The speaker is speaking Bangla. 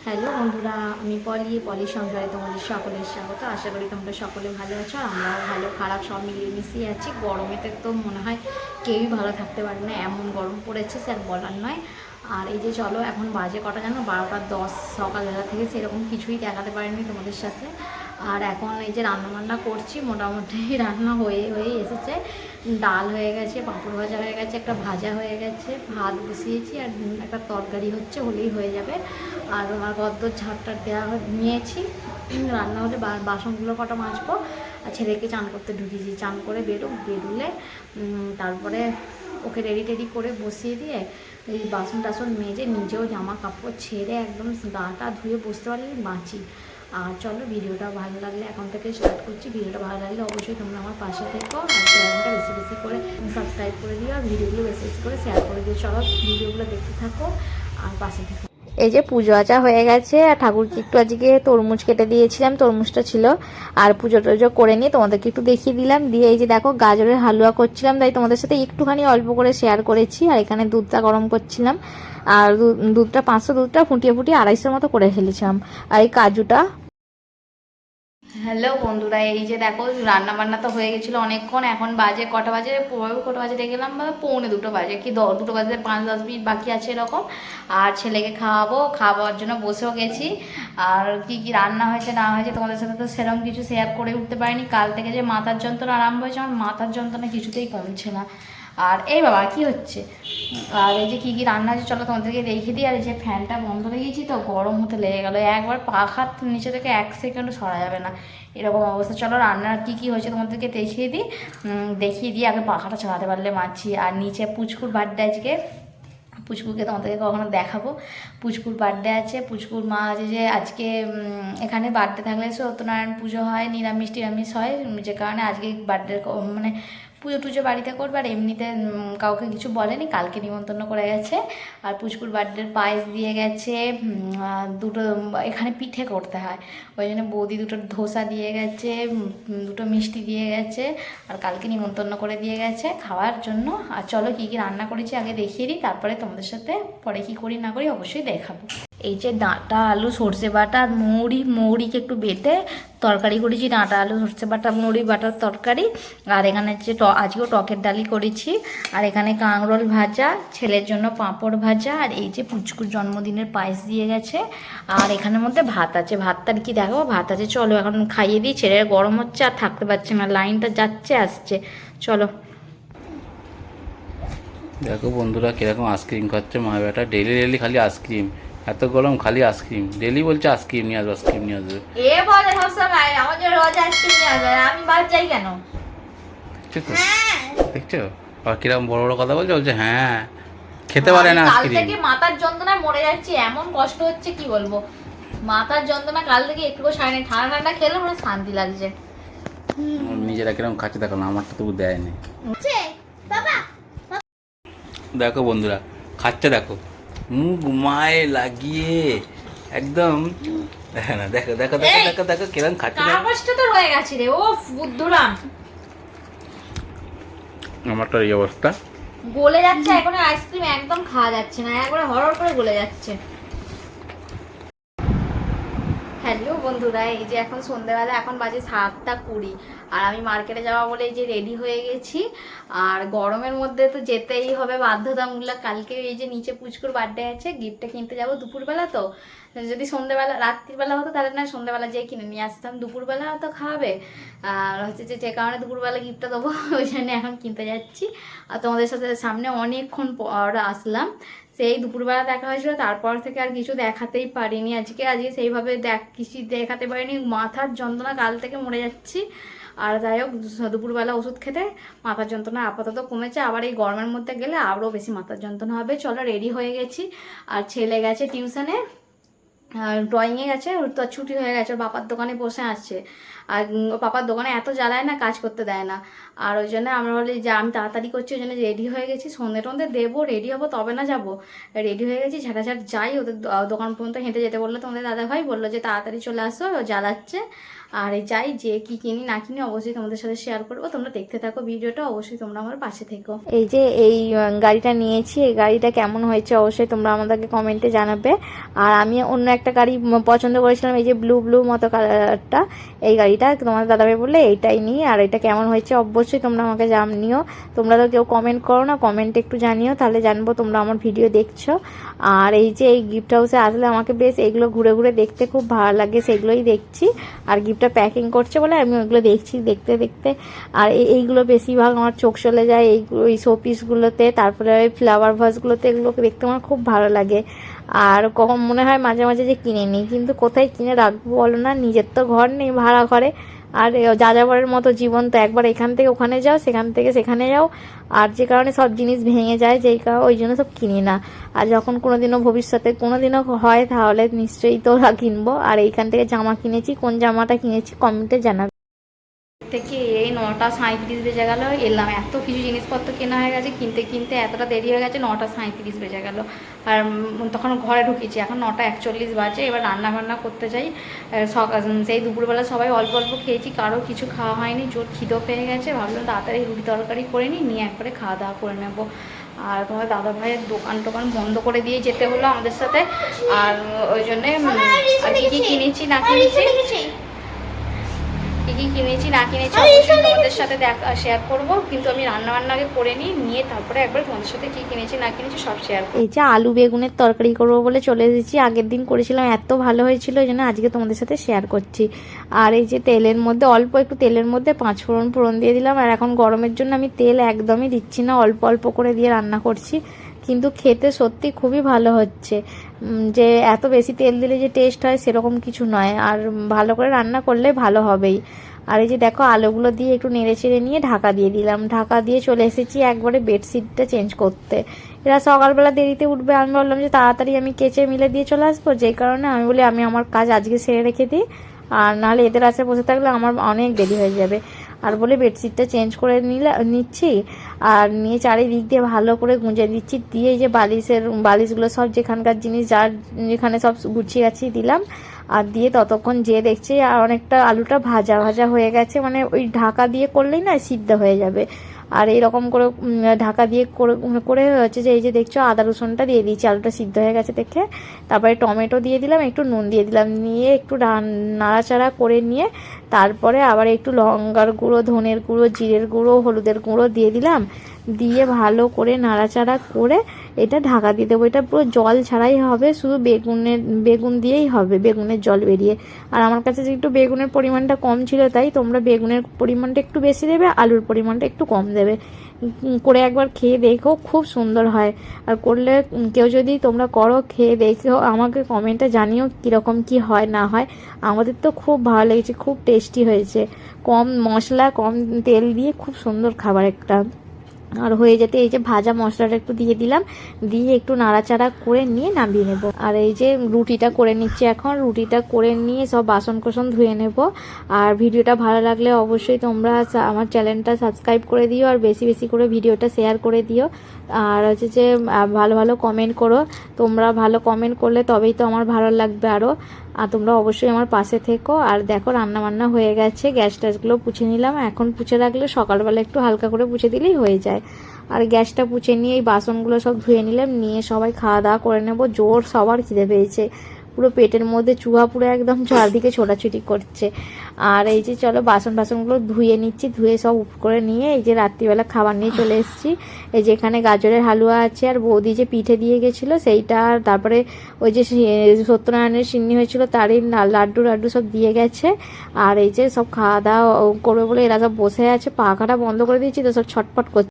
হ্যালো বন্ধুরা, আমি পলির সংসারে তোমাদের সকলের স্বাগত। আশা করি তোমরা সকলে ভালো আছো, আর আমরাও ভালো খারাপ সব মিলিয়ে মিশিয়ে আছি। গরমেতে তো মনে হয় কেউই ভালো থাকতে পারে না, এমন গরম পড়েছে স্যার বলার নয়। আর এই যে চলো, এখন বাজে কটা জানো, 12টা 10 সকালবেলা থেকে সেরকম কিছুই দেখাতে পারিনি তোমাদের সাথে। আর এখন এই যে রান্নাবান্না করছি, মোটামুটি রান্না হয়ে এসেছে। ডাল হয়ে গেছে, পাঁপড় ভাজা হয়ে গেছে, একটা ভাজা হয়ে গেছে, ভাত বসিয়েছি, আর একটা তরকারি হচ্ছে, হলেই হয়ে যাবে। আর আমার গদ্দর ঝাড়টার দেওয়া নিয়েছি, রান্না হলে বাসনগুলো কটা মাজবো। আর ছেলেকে চান করতে ঢুকিয়েছি, চান করে বেরোলে তারপরে ওকে রেডি টেডি করে বসিয়ে দিয়ে এই বাসন টাসন মেজে নিজেও জামা কাপড় ছেড়ে একদম গাটা ধুয়ে বসতে পারলে বাঁচি। আর চলো, ভিডিওটা ভালো লাগলে এখন থেকে স্টার্ট করছি। ভিডিওটা ভালো লাগলে অবশ্যই তোমরা আমার পাশে থেকো, আর চ্যানেলটা বেশি বেশি করে সাবস্ক্রাইব করে দিও, আর ভিডিওগুলো বেশি বেশি করে শেয়ার করে দিও। চলো ভিডিওগুলো দেখতে থাকো আর পাশে থেকো। এই যে পুজো আচা হয়ে গেছে, আর ঠাকুরকে একটু আজকে তরমুজ কেটে দিয়েছিলাম, তরমুজটা ছিল। আর পুজো টুজো করে নিয়ে তোমাদেরকে একটু দেখিয়ে দিলাম। দিয়ে এই যে দেখো, গাজরের হালুয়া করছিলাম, তাই তোমাদের সাথে একটুখানি অল্প করে শেয়ার করেছি। আর এখানে দুধটা গরম করছিলাম, আর দুধটা 500 দুধটা ফুটিয়ে 250 মতো করে ফেলেছিলাম। আর এই কাজুটা। হ্যালো বন্ধুরা, এই যে দেখো, রান্না বান্না তো হয়ে গেছিলো অনেকক্ষণ। এখন বাজে কটা বাজে, কটা বাজে দেখে গেলাম, 1:45 বাজে, কি 2 বাজে 5-10 মিনিট বাকি আছে এরকম। আর ছেলেকে খাওয়াবার জন্য বসেও গেছি। আর কি কি রান্না হয়েছে না হয়েছে তোমাদের সাথে তো সেরকম কিছু শেয়ার করে উঠতে পারিনি। কাল থেকে যে মাথার যন্ত্রণা আরম্ভ হয়েছে, আমার মাথার যন্ত্রণা কিছুতেই কমছে না। আর এই বাবা কি হচ্ছে, আর এই যে কী কী রান্না হচ্ছে চলো তোমাদেরকে দেখিয়ে দিই। আর এই যে ফ্যানটা বন্ধ রেখেছি তো গরম হতে লেগে গেলো, একবার পাখার নিচে থেকে 1 সেকেন্ডও সরা যাবে না, এরকম অবস্থা। চলো রান্নার কী কী হয়েছে তোমাদেরকে দেখিয়ে দিই। আগে পাখাটা চালাতে পারলে মাছি। আর নিচে পুচকুর বার্থডে আজকে, পুচকুকে তোমাদেরকে কখনো দেখাবো। পুচকুর বার্থডে আছে, পুচকুর মা আছে যে আজকে এখানে বার্থডে থাকলে সত্যনারায়ণ পুজো হয়, নিরামিষ হয়, যে কারণে আজকে বার্থডে মানে পুজো টুজো বাড়িতে করবে। আর এমনিতে কাউকে কিছু বলেনি, কালকে নিমন্ত্রণ করে গেছে। আর পুচকুর বার্থডের পায়েস দিয়ে গেছে, দুটো এখানে পিঠে করতে হয়, ওই জন্য বৌদি 2টো ধোসা দিয়ে গেছে, 2টো মিষ্টি দিয়ে গেছে। আর কালকে নিমন্ত্রণ করে দিয়ে গেছে খাওয়ার জন্য। আর চলো কী কী রান্না করেছি আগে দেখিয়ে দিই, তারপরে তোমাদের সাথে পরে কী করি না করি অবশ্যই দেখাবো। এই যে ডাঁটা আলু সর্ষে বাটা আর মৌরিকে একটু বেটে তরকারি করেছি, ডাঁটা আলু সর্ষে বাটা মৌরি বাটার তরকারি। আর এখানে হচ্ছে আজকেও টকের ডালি করেছি। আর এখানে কাঁকরোল ভাজা, ছেলের জন্য পাঁপড় ভাজা, আর এই যে পুচকুর জন্মদিনের পায়েস দিয়ে গেছে। আর এখানের মধ্যে ভাত আছে, ভাতটার কি দেখাবো, ভাত আছে। চলো এখন খাইয়ে দিই, ছেলের গরম হচ্ছে আর থাকতে পারছে না, লাইনটা যাচ্ছে আসছে। চলো দেখো বন্ধুরা কিরকম আইসক্রিম খাচ্ছে মা বেটা, ডেলি খালি আইসক্রিম, এত গরম খালি আইসক্রিম, ডেলি বলছে আইসক্রিম নিয়ে আসবে, আইসক্রিম নিয়ে আসবে। এ বলে সবসময় আমার জন্য রোজ আইসক্রিম নিয়ে আসবে, আমি বাদ যাই কেন? দেখছো তো, দেখছো আর কিরকম বড় বড় কথা বলছে, বলছে হ্যাঁ খেতে পারে না কাল আইসক্রিম। থেকে মাথার যন্ত্রণায় মরে যাচ্ছি, এমন কষ্ট হচ্ছে কি বলবো। মাথার যন্ত্রণা কাল থেকে একটুকু সারেনি, ঠান্ডা ঠান্ডা খেলে মানে শান্তি লাগছে। নিজেরা কিরকম খাচ্ছে দেখো না, আমারটা তবু দেয়নি। দেখো বন্ধুরা খাচ্ছে, দেখো মুখ মায়ে লাগিয়ে একদম, দেখো না, দেখো দেখো দেখো দেখো দেখো কিরকম খাচ্ছে। কাগজটা তো রয়ে গেছে রে, ও বুদ্ধুরাম। আমারটা এই অবস্থা, গলে যাচ্ছে এখন, আইসক্রিম একদম খাওয়া যাচ্ছে না, একবারে হরহর করে গলে যাচ্ছে। হ্যালো বন্ধুরা, এই যে এখন সন্ধ্যেবেলা, এখন বাজে 7টা 20। আর আমি মার্কেটে যাওয়া বলে এই যে রেডি হয়ে গেছি। আর গরমের মধ্যে তো যেতেই হবে বাধ্যতামূলক। কালকে এই যে নিচে পুচকুর বার্থডে আছে, গিফটটা কিনতে যাবো দুপুরবেলা। তো যদি সন্ধ্যেবেলা রাত্রিবেলা হতো তাহলে না সন্ধ্যেবেলা যেয়ে কিনে নিয়ে আসতাম, দুপুরবেলা তো খাওয়াবে। আর হচ্ছে যে কারণে দুপুরবেলা গিফটটা দেবো, ওই জন্য এখন কিনতে যাচ্ছি। আর তোমাদের সাথে সামনে অনেকক্ষণ পর আসলাম, সেই দুপুরবেলা দেখা হয়েছিল, তারপর থেকে আর কিছু দেখাতেই পারিনি। আজকে সেইভাবে কিছু দেখাতে পারিনি, মাথার যন্ত্রণা কাল থেকে মরে যাচ্ছি। আর যাই হোক, দুপুরবেলা ওষুধ খেতে মাথার যন্ত্রণা আপাতত কমেছে, আবার এই গরমের মধ্যে গেলে আরও বেশি মাথার যন্ত্রণা হবে। চলো রেডি হয়ে গেছি। আর ছেলে গেছে টিউশনে, ড্রয়িংয়ে গেছে, ওর তো ছুটি হয়ে গেছে, ওর বাবার দোকানে বসে আছে। আর ওর পাপার দোকানে এত জ্বালায় না, কাজ করতে দেয় না। আর ওই জন্য আমরা বলি যে আমি তাড়াতাড়ি করছি, ওই জন্য রেডি হয়ে গেছি, সন্ধে টন্ধে দেবো, রেডি হবো তবে না যাবো। রেডি হয়ে গেছি, ঝাঁটাঝাট যাই, ওদের দোকান পর্যন্ত হেঁটে যেতে বললো তোমাদের দাদাভাই, বললো যে তাড়াতাড়ি চলে আসো, ও জ্বালাচ্ছে। আর যাই যে কি কিনি না কিনি অবশ্যই তোমাদের সাথে শেয়ার করবো। তোমরা দেখতে থাকো ভিডিওটা, অবশ্যই তোমরা আমার পাশে থেকো। এই যে এই গাড়িটা নিয়েছি, এই গাড়িটা কেমন হয়েছে অবশ্যই তোমরা আমাদেরকে কমেন্টে জানাবে। আর আমি অন্য একটা গাড়ি পছন্দ করেছিলাম, এই যে ব্লু ব্লু মতো কালারটা, এই গাড়িটা তোমাদের দাদাভাই বললে এইটাই নিই। আর এটা কেমন হয়েছে অবশ্যই তোমরা আমাকে জানিও। তোমরা তো কেউ কমেন্ট করো না, কমেন্টে একটু জানিও, তাহলে জানবো তোমরা আমার ভিডিও দেখছো। আর এই যে এই গিফট হাউসে আসলে আমাকে বেশ এগুলো ঘুরে ঘুরে দেখতে খুব ভালো লাগে, সেগুলোই দেখছি। আর গিফটটা প্যাকিং করছে বলে আমি ওইগুলো দেখছি দেখতে দেখতে। আর এইগুলো বেশিরভাগ আমার চোখ চলে যায় এই শোপিসগুলোতে, তারপরে ওই ফ্লাওয়ার ভাসগুলোতে, এগুলোকে দেখতে আমার খুব ভালো লাগে। আর কখন মনে হয় মাঝে মাঝে যে কিনে নিই, কিন্তু কোথায় কিনে রাখবো বলো না, নিজের তো ঘর নেই, ভাড়া ঘরে। আর যাযাবরের মতো জীবন তো, একবার এখান থেকে ওখানে যাও, সেখান থেকে সেখানে যাও, আর যে কারণে সব জিনিস ভেঙে যায়, যেই কারণে ওই জন্য সব কিনি না। আর যখন কোনোদিনও ভবিষ্যতে কোনোদিনও হয় তাহলে নিশ্চয়ই তো কিনবো। আর এইখান থেকে জামা কিনেছি, কোন জামাটা কিনেছি কমেন্টে জানাবে। থেকে এই 9:37 বেজে গেল, এলাম, এত কিছু জিনিসপত্র কেনা হয়ে গেছে, কিনতে কিনতে এতটা দেরি হয়ে গেছে, 9:37 বেজে গেল। আর তখন ঘরে ঢুকেছি, এখন 9:41 বাজে। এবার রান্না বান্না করতে যাই। সেই দুপুরবেলা সবাই অল্প অল্প খেয়েছি, কারো কিছু খাওয়া হয়নি, জোর খিদেও পেয়ে গেছে। ভাবলাম তাড়াতাড়ি রুটি তরকারি করে নিয়ে একবারে খাওয়া দাওয়া করে নেবো। আর তোমার দাদা ভাইয়ের দোকান টোকান বন্ধ করে দিয়ে যেতে হলো আমাদের সাথে। আর ওই জন্যে আর কি কিনেছি না কিনেছি, কি কিনেছি না কিনেছি অবশ্যই তোমাদের সাথে শেয়ার করবো। কিন্তু আমি রান্না আগে করে নিয়ে তারপরে একবার তোমাদের সাথে কি কিনেছি না কিনেছি সব শেয়ার করবো। এই যে আলু বেগুনের তরকারি করবো বলে চলে এসেছি, আগের দিন করেছিলাম, এত ভালো হয়েছিল, এই জন্য আজকে তোমাদের সাথে শেয়ার করছি। আর এই যে তেলের মধ্যে অল্প একটু তেলের মধ্যে 5 ফোড়ন দিয়ে দিলাম। আর এখন গরমের জন্য আমি তেল একদমই দিচ্ছি না, অল্প অল্প করে দিয়ে রান্না করছি, কিন্তু খেতে সত্যি খুবই ভালো হচ্ছে। যে এত বেশি তেল দিলে যে টেস্ট হয় সেরকম কিছু নয়, আর ভালো করে রান্না করলে ভালো হবেই। আর এই যে দেখো আলুগুলো দিয়ে একটু নেড়ে চেড়ে নিয়ে ঢাকা দিয়ে দিলাম, ঢাকা দিয়ে চলে এসেছি একবারে বেডশিটটা চেঞ্জ করতে। এরা সকালবেলা দেরিতে উঠবে, আমি বললাম যে তাড়াতাড়ি আমি কেচে মিলে দিয়ে চলে আসবো, যেই কারণে আমি বলি আমি আমার কাজ আজকে সেরে রেখে দিই, আর নাহলে এদের আশে বসে থাকলে আমার অনেক দেরি হয়ে যাবে। আর বলে বেডশিটটা চেঞ্জ করে নিচ্ছি, আর নিয়ে চারিদিক দিয়ে ভালো করে গুঁজে দিচ্ছি, দিয়ে এই যে বালিশগুলো সব যেখানকার জিনিস যার যেখানে সব গুছিয়ে গাছিয়ে দিলাম। আর দিয়ে ততক্ষণ যে দেখছি আর অনেকটা আলুটা ভাজা ভাজা হয়ে গেছে, মানে ওই ঢাকা দিয়ে করলেই না সিদ্ধ হয়ে যাবে। আর এইরকম করে ঢাকা দিয়ে করে হচ্ছে যে এই যে দেখছো আদা রসুনটা দিয়ে দিয়েছি, আলুটা সিদ্ধ হয়ে গেছে দেখে। তারপরে টমেটো দিয়ে দিলাম, একটু নুন দিয়ে দিলাম, নিয়ে একটু নাড়াচাড়া করে নিয়ে তারপরে আবার একটু লঙ্কার গুঁড়ো, ধনের গুঁড়ো, জিরের গুঁড়ো, হলুদের গুঁড়ো দিয়ে দিলাম, দিয়ে ভালো করে নাড়াচাড়া করে এটা ঢাকা দিয়ে দেবো। এটা পুরো জল ছাড়াই হবে, শুধু বেগুন দিয়েই হবে, বেগুনের জল বেরিয়ে। আর আমার কাছে যে একটু বেগুনের পরিমাণটা কম ছিল, তাই তোমরা বেগুনের পরিমাণটা একটু বেশি দেবে, আলুর পরিমাণটা একটু কম দেবে। করে একবার খেয়ে দেখো, খুব সুন্দর হয়। আর করলে কেউ যদি তোমরা করো, খেয়ে দেখো, আমাকে কমেন্টে জানিও কীরকম কি হয় না হয়। আমাদের তো খুব ভালো লেগেছে, খুব টেস্টি হয়েছে, কম মশলা কম তেল দিয়ে খুব সুন্দর খাবার একটা। আর হয়ে যেতে এই যে ভাজা মশলাটা একটু দিয়ে দিলাম, দিয়ে একটু নাড়াচাড়া করে নিয়ে নামিয়ে নেব। আর এই যে রুটিটা করে নিচ্ছি, এখন রুটিটা করে নিয়ে সব বাসন কোসন ধুয়ে নেব। আর ভিডিওটা ভালো লাগলে অবশ্যই তোমরা আমার চ্যানেলটা সাবস্ক্রাইব করে দিও, আর বেশি বেশি করে ভিডিওটা শেয়ার করে দিও। আর হচ্ছে যে ভালো ভালো কমেন্ট করো, তোমরা ভালো কমেন্ট করলে তবেই তো আমার ভালো লাগবে আরও। আর তোমরা অবশ্যই আমার পাশে থেকো। আর দেখো রান্না বান্না হয়ে গেছে, গ্যাস ট্যাসগুলো পুছে নিলাম, এখন পুছে রাখলে সকালবেলা একটু হালকা করে পুছে দিলেই হয়ে যায়। আর গ্যাসটা পুছে নিয়ে এই বাসনগুলো সব ধুয়ে নিলাম, নিয়ে সবাই খাওয়া দাওয়া করে নেবো। জোর সবার খিদে পেয়েছে, পুরো পেটের মধ্যে চুহা পুরো একদম চারদিকে ছোটাছুটি করছে। আর এই যে চলো বাসনগুলো ধুয়ে নিচ্ছি, ধুয়ে সব উপ করে নিয়ে এই যে রাত্রিবেলা খাবার নিয়ে চলে এসেছি। এই যে এখানে গাজরের হালুয়া আছে, আর বৌদি যে পিঠে দিয়ে গেছিলো সেইটা, আর তারপরে ওই যে সত্যনারায়ণের সিন্নি হয়েছিল তারই লাড্ডু সব দিয়ে গেছে। আর এই যে সব খাওয়া দাওয়া করবে বলে এরা সব বসে আছে, পাখাটা বন্ধ করে দিয়েছি তো সব ছটপট করছে।